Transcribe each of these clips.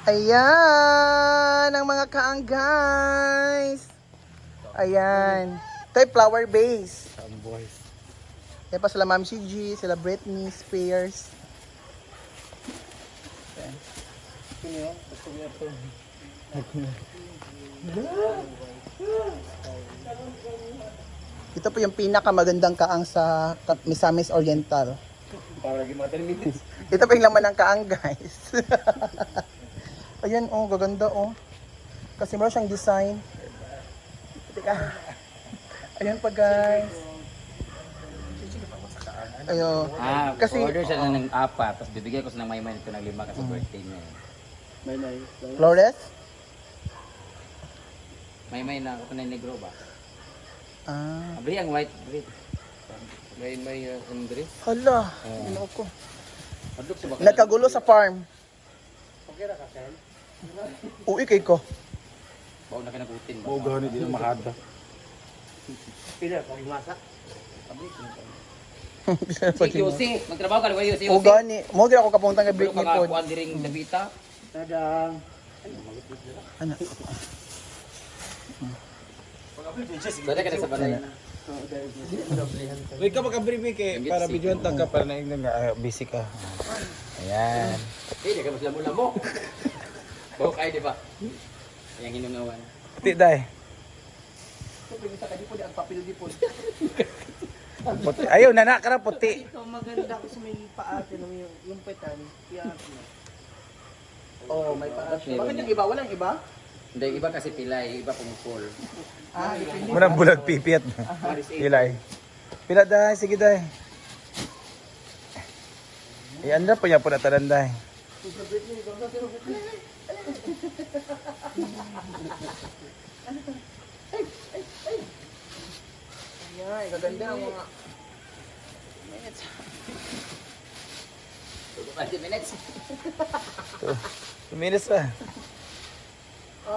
Ayan, ang mga kaang guys. Ayan. Ito ay flower base. Boys. Yan pa sila Ma'am CG, sila Britney Spears. Ito po yung pinakamagandang kaang sa Misamis Oriental. Para lagi mga 10 minutes. Ito pa yung laman ng kaang guys. Ayan oh, gaganda oh. Kasi meron siyang design. Teka. Ayan pa guys. Ayo. Kasi Kasi order siya ng 4, tapos bibigay ko siya ng may ito ng 5 kasi birthday niya. May. Flores? May na ako na negro ba? Ah. Abri ang white breed. May Andre. Hala. Ano ko? Padlok sa baka. Nagkagulo sa farm. Okay ra ka, Ken? Uwi kay ko. Bawo na kinagutin ba? Oo, gani din mahada. Pila pag masa. Abri. Pag- Si Yossi, magtrabaho ka ba Yossi? O gani, mo gyud ako kapunta nga Pero Britney mga pod. kuan diring Davita. Tadang. Ano? Dali ka na sa balay. Wait ka magka-briefing kay para videoan tag ka para na nga busy ka. Ayan. Eh, di ka mas lamo-lamo. Bawo kayo, di ba? Yang hinungawan. Ti dai. Puti. Ayaw na kara puti. Ito maganda kasi may paate no yung petal. Oh, may paate. Bakit yung iba walang iba? Hindi, iba kasi pilay, iba pumukol. Ah, depende. Muna bulag pipit. Ilay. Pila dai, sige dai. Iyan na po niya po natalan dai. Ayan, gaganda ang mga 20 minutes. 2 minutes pa.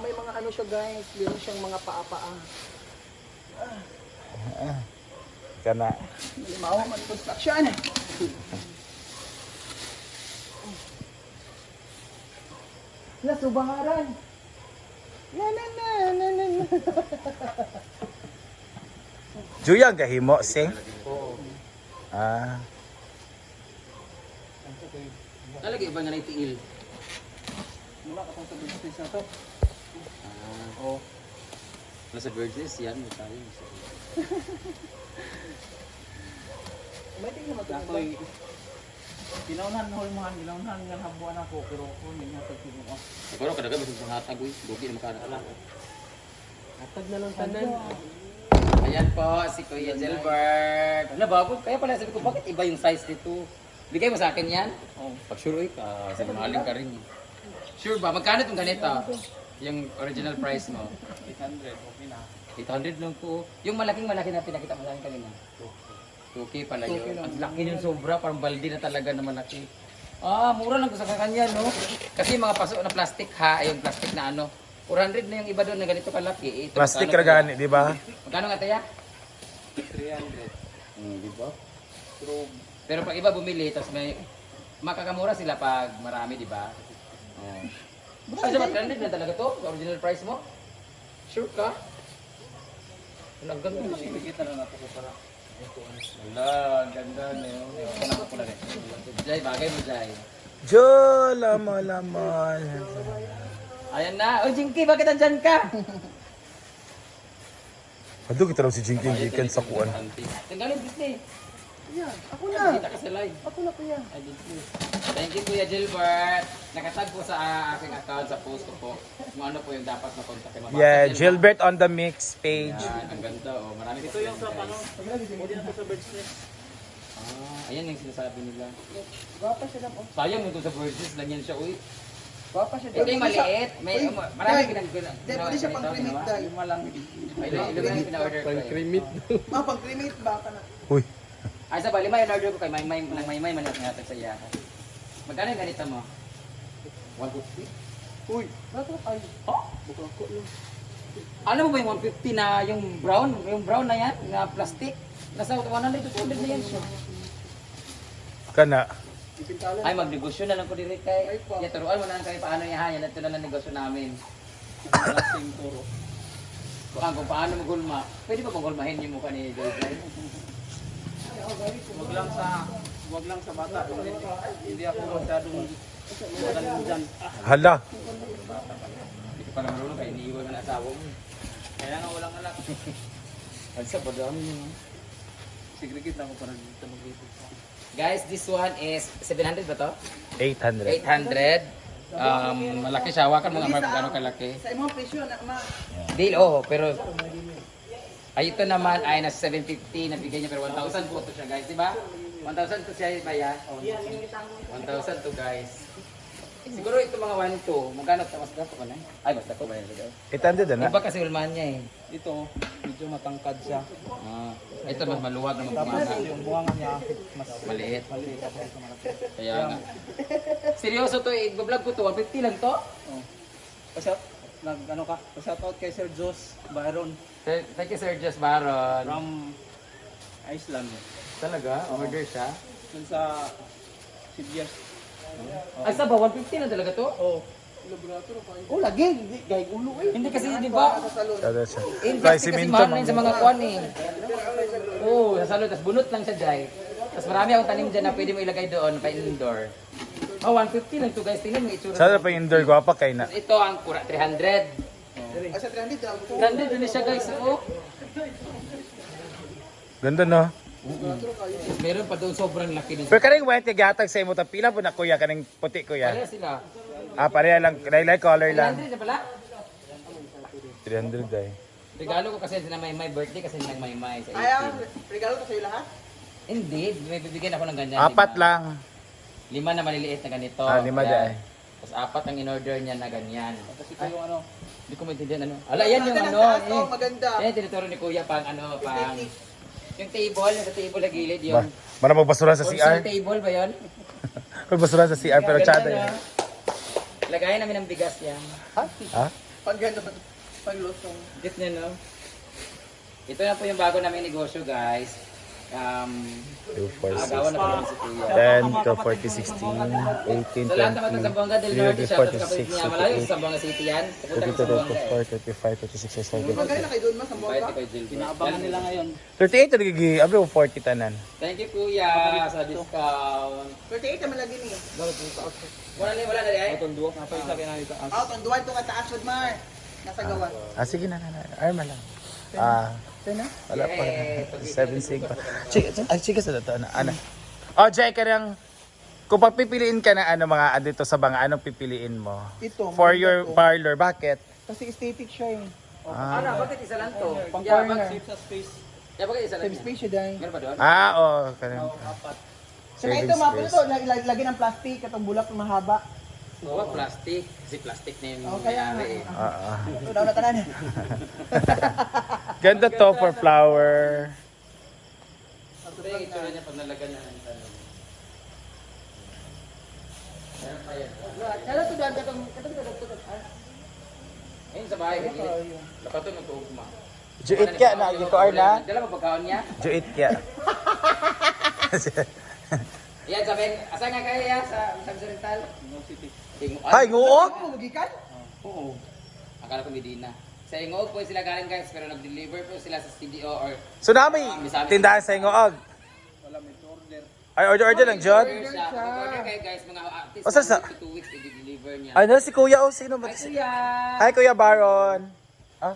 may mga ano siya guys, meron siyang mga paa-paa. Kana. Limaw man construction. Nasubaharan. Na. Juyang gahimo sing. Ah. Talaga iba nga na itiil. Wala ka pang sabi sa to. Oh. Nasa Virgins yan, may tayo. May tingnan mo ito. Pinaunan nga habuan ako pero ko niya tagtulong ako. Pero kadagay basig sa hatag uy, dugi na makana. Hatag na lang tanan. Ayan po si Kuya Gilbert. Ano bago? Kaya pala sabi ko bakit iba yung size nito? Bigay mo sa akin yan? Oh, pag sure uy, mahaling ka rin. Sure ba? Magkano itong ganito? Yung original price mo? 800 okay na. 800 lang po. Yung malaking malaki na pinakita mo sa akin kanina. 2K pala yun. Ang laki yung sobra, parang baldi na talaga na malaki. Ah, mura lang sa kanya, no? Kasi mga paso na plastic ha, yung plastic na ano. 400 na yung iba doon na ganito kalaki. Ito, Plastic magkano ra gani, di ba? Magkano nga taya? 300. Di ba? Pero Pero pag iba bumili, tapos may makakamura sila pag marami, di ba? Oh. Ano ba, 300 na talaga to? Sa original price mo? Sure ka? Ang ganda na. kita na nato ko para. Wala, ang ganda na yun. Ano ko na rin. Jai, bagay mo, Jay. Jo, lama. Ayan na. Oh, Jinky, bakit andyan ka? Ado kita lang si Jinky gikan sa kuan. Tanggalin, Disney. Yan, ako na. Kita ka sa live. Ako na kuya. Ay, Disney. Thank you, Kuya Gilbert. Nakatag po sa aking account sa post ko po. Kung ano po yung dapat na kontakin mo. Yeah, Gilbert on the mix page. Yan, ang ganda. Oh. Marami Ito yung sa ano, hindi na to sa bird's nest. Ayan yung sinasabi nila. Gwapa siya lang. Oh. Sayang yung sa virgins lang yan siya, uy. Gwapa siya. Ito yung maliit. May, marami ginagawa. Hindi, pwede siya pang cremate dahil. Lima lang. May ilan yung pina-order ko. Pang cremate baka na. Uy, Ay, sa bali, may in-order ko kay Maymay. Maymay man yung natag sa iya. Magkano yung ganito mo? 150. Uy, bato ay. Oh? Ano mo ba yung 150 na yung brown na yan, na plastic? Nasa 100 to 200 na yan siya. kana. Ay, magnegosyo na lang ko diri kay. Ya turuan mo na lang kami paano yan. Yan ito na lang negosyo namin. Kung paano magulma. Pwede ba magulmahin yung mukha ni Joy? Wag lang sa bata. Hindi ako masyadong magaling dyan. Hala. Hindi ko pala marunong kaya iniiwan ka na asawa mo. Kaya nga walang anak. Ang sa padami yun. Segregate lang ako para dito mag-dito. Guys, this one is 700 ba to? 800. 800. Malaki siya. Hawakan mo nga Mark, gano'ng kalaki. Sa imong presyo na ma. Deal, oh, pero ay ito naman ay nasa 750 nabigay niya pero 1,000 po ito siya guys, di ba? 1,000 to siya baya. 1,000 to guys. Siguro ito mga 1,200. Magkano ito? Mas gasto ka na? Ay, mas gasto ba yun? 800 na. Iba kasi ulman niya eh. Ito, medyo matangkad siya. Ito mas maluwag na magpumanga. Yung buwangan niya, mas Maliit. maliit ako ito malaki. Kaya nga. Seryoso to eh. Ibablog ko to. 150 lang to. Ano ka? Shout out kay Sir Jos Byron Thank you Sir Just Baron. from Iceland. Talaga? Order siya? Dun sa Sibyas. Ay sa ba? 150 na talaga to? Oh, Oh, lagi. Gay ulo eh. Hindi kasi di ba? Sada siya. Hindi Kaya kasi siminto mahal na man. yun sa mga kwan eh. Oo, sa salon. Tapos bunot lang siya dyan. Tapos marami akong tanim dyan na pwede mo ilagay doon pa indoor. Oh, 150 lang to guys. Tingnan mo yung itsura. Sada pa indoor gwapa kay na. Ito ang kura 300. Asa 300 daw. 300 din siya guys. Oh. Ganda no. Meron pa doon sobrang laki din. Pero kaning white gatag sa imo ta pila po na kuya kaning puti kuya. Kaya sila. Ah, pareha lang, like color lang. 300 na pala. 300 day. Regalo ko kasi na may birthday kasi nang may sa 18. Ay, regalo to sa'yo lahat? Hindi, may bibigyan ako ng ganyan. 4 lang. 5 na maliliit na ganito. Ah, 5 Yan. day. Tapos 4 ang in-order niya na ganyan. Tapos ito yung ano, Hindi ko maintindihan ano. Ala, yan yung ano. Oh, maganda. Yan, tinuturo ni Kuya pang ano, pang... Yung table, sa table na gilid Ba, yun. mana magbasura sa Console CR. table ba yun? Magbasura sa CR pero Ganda tsada na. yan. Lagayan namin ng bigas yan. Ha? Pag gano'n. Pag lutong. Get niya, no? Ito na po yung bago namin negosyo, guys. 2, 4, 6, Agawan na po namin si Kuya. 10, 12, 14, 16, 18, Sa lahat naman ng 20, Zamboanga del Norte, siya at kapatid niya. Malayo sa Zamboanga City yan. Pupunta sa Zamboanga eh. 22, 24, 25, 26, Magkano na kayo doon ma sa Bait Mboka? ni Kuya Jill. pinaabangan nila ngayon. 38 na nagigi, abi 40 tanan. Thank you, Kuya, sa discount. 38 naman lagi niya. Wala na rin ay? Itong duwa, nasa isa kinakita. Out on duwan to ka taas Sud Mar. Nasa gawan. Ah, sige na. Arma lang. Ah, Sino? wala pa. Yay! 7 sig pa. Sige sa dato na. Ano? Oh, Jay, karang kung pagpipiliin ka na ano mga dito sa banga, anong pipiliin mo? Ito. For maganda your to. parlor, bakit? Kasi aesthetic siya eh. Ano, bakit isa lang to? Pang Yeah, corner. bakit- Safe sa space. Yeah, bakit isa lang Same yan? space siya dahil. Meron ba doon? Ah, oh, karang. Saka ito mga ito, lagi ng plastic, katong bulak na mahaba. Oo, plastic. Kasi plastic na yung Oh, kaya nangyari eh. Ito daw na tanan. Ganda to for flower. Ito yung itsura niya pag nalagan niya ng tanong. Meron pa yan. Kala to daan katong Ayun sa bahay, lapato ng tuugma. Juit kya na, gito ar na. Dala mo pagkaon niya? Juit kya. Yan, sabihin, asa nga kayo ya sa Occidental? City. Ay, nguog! Ano magikan? Oo. Akala ko Medina. Sa Ingoog po sila galing guys, pero nag-deliver po sila sa CDO or So namin tindahan sa Ingoog. Wala may order. Ay, order lang, John. order siya. Order kayo guys, mga at least O, sa- 1 to 2 weeks i-deliver niya. Ano si Kuya? Oh, sino ba? Hi, Kuya! Hi, Kuya Baron. Ah,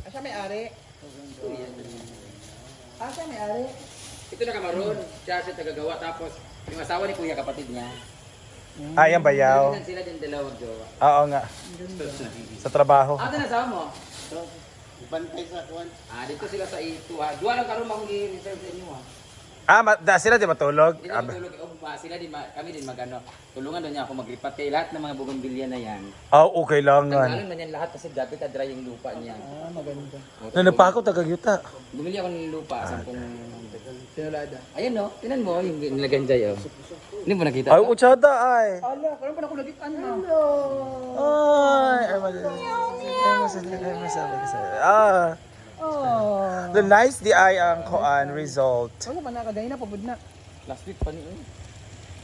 Asa may ari? Asa may ari? Ito na kamaroon, siya tagagawa tapos yung asawa ni Kuya kapatid niya. yan bayaw. Minsan sila din dalawang jowa. Oo nga. Sa trabaho. Ah, ito na asawa mo? Bantay sa kuwan. Dito sila sa E2 ha. Duwa lang karoon akong i-reserve sa inyo ha. Sila di matulog? Hindi na matulog. Sila din, kami din magano. Tulungan doon niya ako maglipat kay lahat ng mga bougainvillea na yan. Okay lang nga. Tanggalin man yan lahat kasi dapat dry yung lupa niya. Ah, maganda. Nanapa ako, tagagyuta. Bumili ako ng lupa sa kung... Sinulada. Ayun no, tinan mo yung nilagyan dyan oh. Hindi mo nakita Ay, to? uchada ay. Ala, karon pa na ko nagitan na. Ay, The nice di ay ang koan result. Wala man nakagay na pabud na. Last week pa niyo.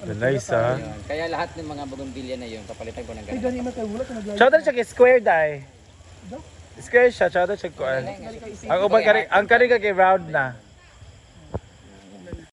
Nice ha. Ayun. Kaya lahat ng mga bougainvillea na yun, papalitan ko ng Ay, ganun. gani man kayo wala ka naglayo. Shoutout siya kay Square Dai. Square siya, shoutout siya kuan. Ang uban kari, ang kari ka kay round na.